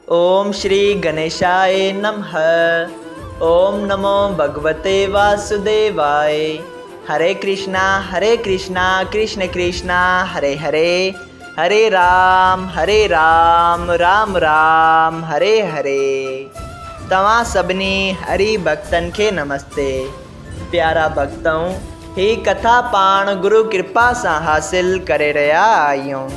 ओम श्री गणेशाय नमः। ओम नमो भगवते वासुदेवाय। हरे कृष्णा कृष्ण कृष्णा हरे हरे, हरे राम राम राम हरे हरे। तव्हां सभिनी हरि भक्तन के नमस्ते। प्यारा भक्तों, ही कथा पाण गुरु कृपा से हासिल करे रहा आहियूं।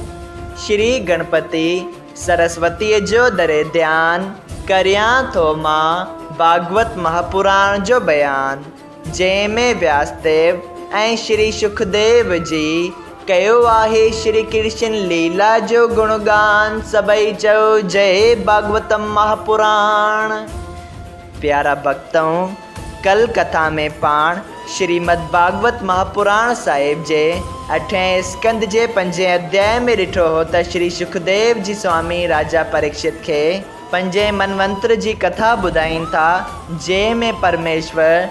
श्री गणपति सरस्वती जो दरे ध्यान करियां थो मां भागवत महापुराण जो बयान, जंहिंमें व्यासदेव ऐं श्री सुखदेव जी कयो आहे श्री कृष्ण लीला जो गुणगान। सभई चओ जय भागवतम महापुराण। प्यारा भक्तों, कल कथा में पाण श्रीमद् भागवत महापुराण साहिब जे 8 स्कंद जे 5 अध्याय में ॾिठो हो त श्री सुखदेव जी स्वामी राजा परीक्षित के 5 मनवंतर जी कथा ॿुधाइनि था, जंहिंमें परमेश्वर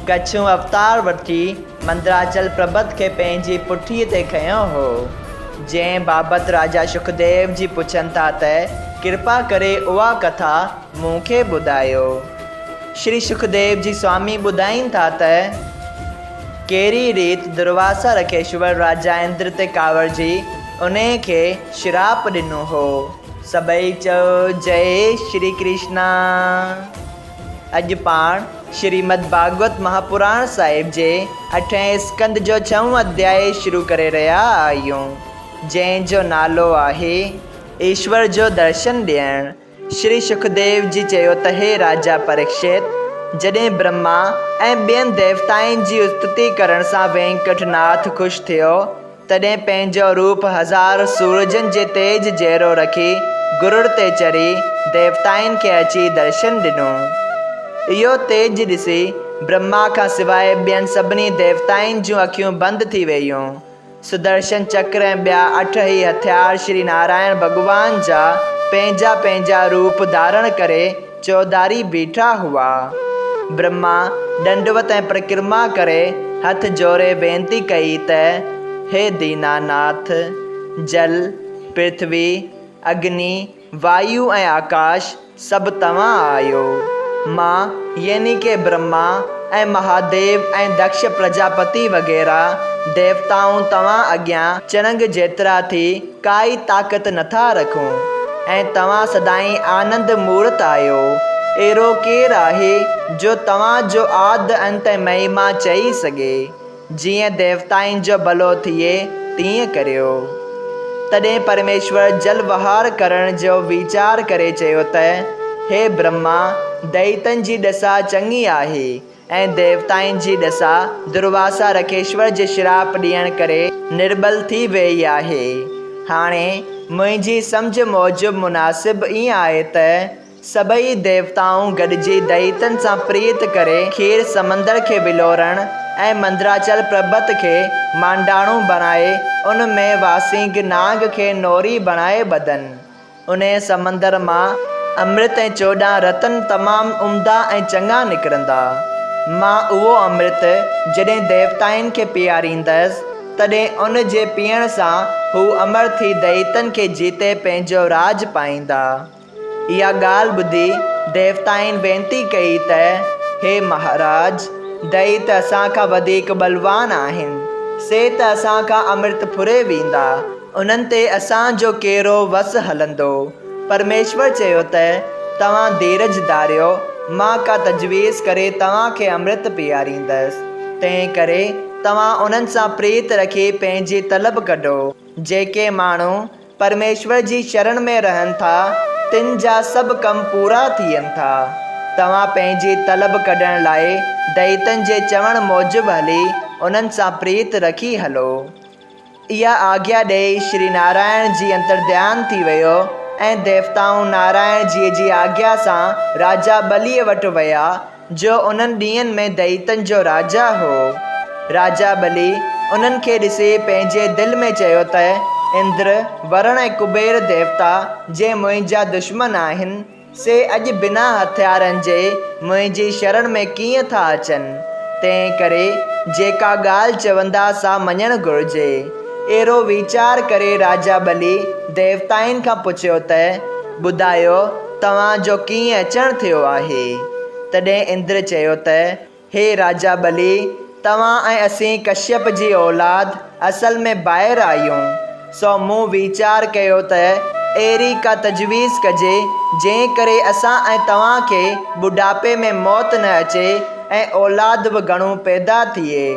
कच्छू अवतार वठी मंदराचल पर्वत के पंहिंजी पुठीअ ते खयो हो। जंहिं बाबति राजा सुखदेव जी पुछनि था त कृपा करे उहा कथा मूंखे ॿुधायो। श्री सुखदेव जी स्वामी ॿुधाइनि था त कहिड़ी रीत दुर्वासा रखेश्वर राजा इंद्र ते कांवर जी उन खे श्राप ॾिनो हो। सभई चओ जय श्री कृष्णा। अॼु पाण श्रीमद् भागवत महापुराण साहिब जे 8 स्कंद जो 6 अध्याय शुरू करे रहिया आहियूं, जंहिंजो नालो आहे ईश्वर जो दर्शन ॾियणु। श्री सुखदेव जी चयो त हे राजा परीक्षित, जॾहिं ब्रह्मा ऐं ॿियनि देवताउनि जी स्तुति करण सां वेंकटनाथ ख़ुशि थियो, तॾहिं पंहिंजो रूप 1000 सूरजनि जे तेज जहिड़ो रखी गुरुड़ ते चढ़ी देवताउनि खे अची दर्शन ॾिनो। इहो तेज ॾिसी ब्रह्मा खां सवाइ ॿियनि सभिनी देवताउनि जूं अखियूं बंदि थी वयूं। सुदर्शन चक्र ऐं ॿिया 8 ई हथियार श्री नारायण भॻवान जा पंहिंजा पंहिंजा रूप धारण करे चौधारी बीठा हुआ। ब्रह्मा दंडवत ऐं परिक्रमा करे हथ जोड़े वेनती कई त हे दीनानाथ, जल, पृथ्वी, अग्नि, वायु ऐं आकाश सभु तव्हां आहियो। मां यानी के ब्रह्मा ऐं महादेव ऐं दक्ष प्रजापति वग़ैरह देवताऊं तव्हां अॻियां चणंग जेतिरा थी काई ताक़त नथा रखूं, ऐं तव्हां सदाईं आनंद मूर्त आहियो। अहिड़ो केरु आहे जो तव्हां जो आदि अंत ऐं महिमा चई सघे। जीअं देवताउनि जो भलो थिए तीअं करियो। तॾहिं परमेश्वर जल वहार करण जो वीचार करे चयो त हे ब्रह्मा, दैतन जी दशा चङी आहे ऐं देवताउनि जी दशा दुर्वासा रखेश्वर जे श्राप ॾियण करे निर्बल थी वई आहे। हाणे मुंहिंजी सम्झ मूजिबि मुनासिब ईअं आहे त सभई देवताऊं गॾिजी दैतन सां प्रीत करे खीर समंदर खे विलोरण ऐं मंदराचल पर्वत खे मांडाणो बणाए उन में वासिंग नाग खे नोरी बणाए ॿधनि। उन समंदर मां अमृत ऐं 14 रतन तमामु उम्दा ऐं चङा निकिरंदा। मां उहो अमृत जॾहिं देवताउनि खे पीआरींदसि, तॾहिं उन जे पीअण सां हू अमर थी दैतन खे जीते पंहिंजो राज पाईंदा। इहा ॻाल्हि ॿुधी देवताउनि वेनती कई त हे महाराज, दैत असांखां वधीक बलवान आहिनि, से त असांखां अमृत फुरे वेंदा, उन्हनि ते असांजो कहिड़ो वस हलंदो। परमेश्वर चयो त तव्हां धीरज धारियो, मां का तजवीज़ करे तव्हांखे अमृत पीआरींदसि। तंहिं करे तव्हां उन्हनि सां प्रीत रखी पंहिंजी तलब कढो। जेके माण्हू परमेश्वर जी शरण में रहनि था, तिन जा सभु कम पूरा थियनि था। तव्हां पंहिंजी तलब कढण लाइ दैतन जे चवण मूजिबि हली उन्हनि सां प्रीत रखी हलो। इहा आज्ञा ॾेई श्री नारायण जी अंतर्ध्यान थी वियो ऐं देवताऊं नारायण जी जी आज्ञा सां राजा बलीअ वटि विया, जो उन्हनि ॾींहंनि में दैतन जो राजा हो। राजा बली उन्हनि खे ॾिसी पंहिंजे दिलि में चयो त इंद्र, वरुण ऐं कुबेर देवता जे मुंहिंजा दुश्मन आहिनि, से अॼु बिना हथियारनि जे मुंहिंजी शरण में कीअं था अचनि। तंहिं करे जेका ॻाल्हि चवंदा सा मञणु घुरिजे। अहिड़ो वीचार करे राजा बली देवताउनि खां पुछियो त ॿुधायो तव्हांजो कीअं अचणु थियो आहे। तॾहिं इंद्र चयो त हे राजा बली, तव्हां ऐं असीं कश्यप जी औलाद असल में ॿाहिरि आहियूं। सो मूं वीचार कयो त अहिड़ी का तजवीज़ कजे जंहिं करे असां ऐं तव्हांखे बुढ़ापे में मौत न अचे ऐं औलाद बि घणो पैदा थिए।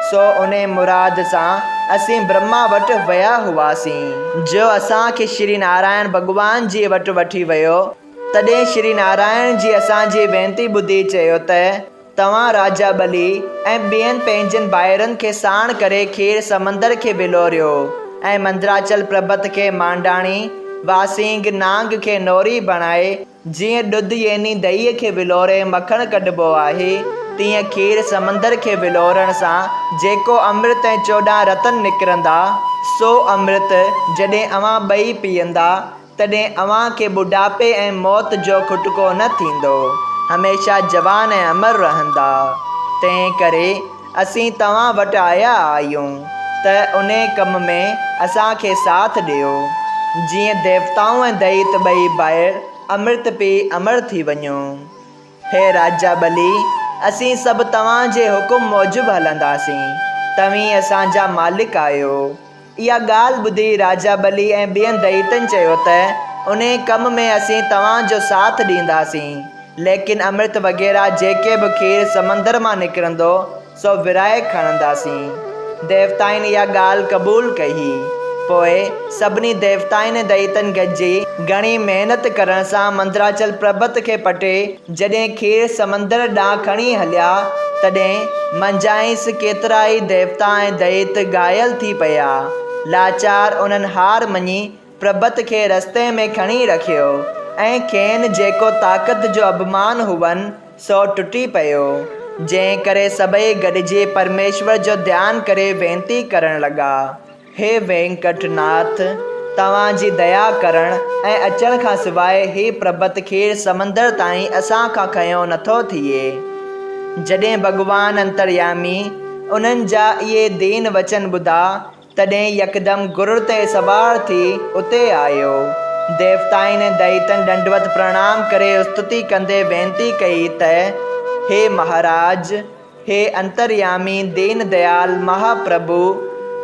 सो उन मुराद सां असीं ब्रह्मा वटि विया हुआसीं, जो असांखे श्री नारायण भॻवान जी वटि वठी वियो। तॾहिं श्री नारायण जी असांजी वेनती ॿुधी चयो त तव्हां राजा बली ऐं ॿियनि पंहिंजनि ॿाहिरनि खे साण करे खीर समंदर खे विलोरियो ऐं मंदराचल पर्बत खे मांडाणी, वासिंग नांग खे नोरी बणाए जीअं ॾुध यानी दहीअ खे विलोरे मखण कढिबो आहे, तीअं खीर समंदर खे विलोरण सां जेको अमृत ऐं 14 रतन निकिरंदा, सो अमृत जॾहिं अव्हां ॿई पीअंदा तॾहिं अव्हांखे बुढ़ापे ऐं मौत जो खुटको न थींदो, हमेशा जवान ऐं अमर रहंदा। तंहिं करे असीं तव्हां वटि आया आहियूं त उन कम में असांखे साथ ॾियो, जीअं देवताऊं ऐं दैत ॿई ॿाहिरि अमृत पी अमर थी वञो। हे राजा बली, असीं सभु तव्हांजे हुकुम मूजिबि हलंदासीं, तव्हीं असांजा मालिक आहियो। इहा ॻाल्हि ॿुधी राजा बली ऐं ॿियनि दैतनि चयो त उन कम में असीं तव्हांजो साथ ॾींदासीं, लेकिन अमृत वग़ैरह जेके बि खीर समंदर मां निकिरंदो सो विराए खणंदासीं। देवताउनि इहा ॻाल्हि क़बूल कई। पोइ सभिनी देवताउनि ऐं दैतनि गॾिजी घणी महिनत करण सां मंदराचल पर्बत खे पटे जॾहिं खीर समंदर ॾांहुं खणी हलिया, तॾहिं मंझाइंसि केतिरा ई देवता ऐं दैत घायल थी पिया। लाचार उन्हनि हार मञी पर्बत खे रस्ते में खणी रखियो ऐं खेनि जेको ताक़त जो अभिमान हुअनि सो टुटी पियो, जंहिं करे सभई गॾिजी परमेश्वर जो ध्यानु करे वेनती करण लॻा, हे वेंकटनाथ, तव्हांजी दया करण ऐं अचण खां सवाइ ही पर्बत खीर समंदर ताईं असां खां खंयो नथो थिए। जॾहिं भॻवान अंतर्यामी उन्हनि जा इहे दीन वचन ॿुधा, तॾहिं यकदमि गुरुड़ ते सवार थी उते आयो। देवताउनि ऐं दैतनि दंडवत प्रणाम करे स्तुति कंदे वेनती कई त हे महाराज, हे अंतर्यामी दीन दयाल महाप्रभु,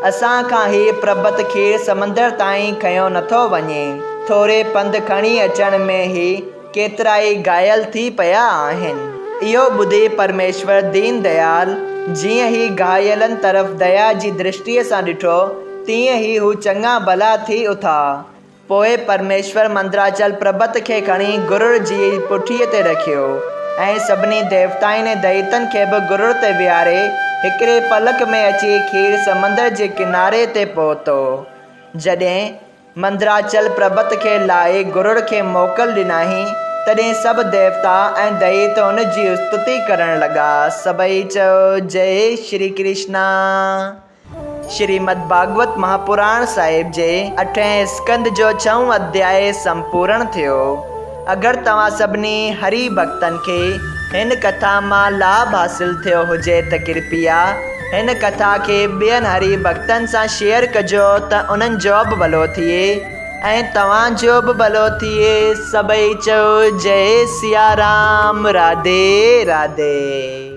असां खां ही पर्बत खीर समंदर ताईं खंयो नथो वञे। थोरे पंधु खणी अचण में ई केतिरा ई घायल थी पिया आहिनि। इहो ॿुधी परमेश्वर दीन दयाल जीअं ई घायलनि तरफ़ दया जी दृष्टिअ सां ॾिठो, तीअं ई हू चङा भला थी उथा। पोइ परमेश्वर मंदराचल पर्बत खे खणी गुरुड़ जी पुठीअ ते रखियो ऐं सभिनी देवताउनि ऐं दैतनि खे बि गुरुड़ ते विहारे हिकिड़े पलक में अची खीर समंदर जे किनारे ते पहुतो। जॾहिं मंदराचल पर्बत खे लाहे गुरुड़ खे मोकल ॾिनाही, तॾहिं सभु देवता ऐं दैत उन जी स्तुति करण लॻा। सभई चयो जय श्री कृष्णा। श्रीमद् भागवत महापुराण साहिब जे 8हें स्कंद जो 6हों अध्याय संपूर्ण थियो। अगरि तव्हां सभिनी हरि भक्तनि खे हिन कथा मां लाभ हासिल थियो हुजे त कृपया हिन कथा खे ॿियनि हरि भक्तनि सां शेयर कजो त उन्हनि जो बि भलो थिए ऐं तव्हांजो बि भलो थिए। सभई चयो जय सिया राम। राधे राधे।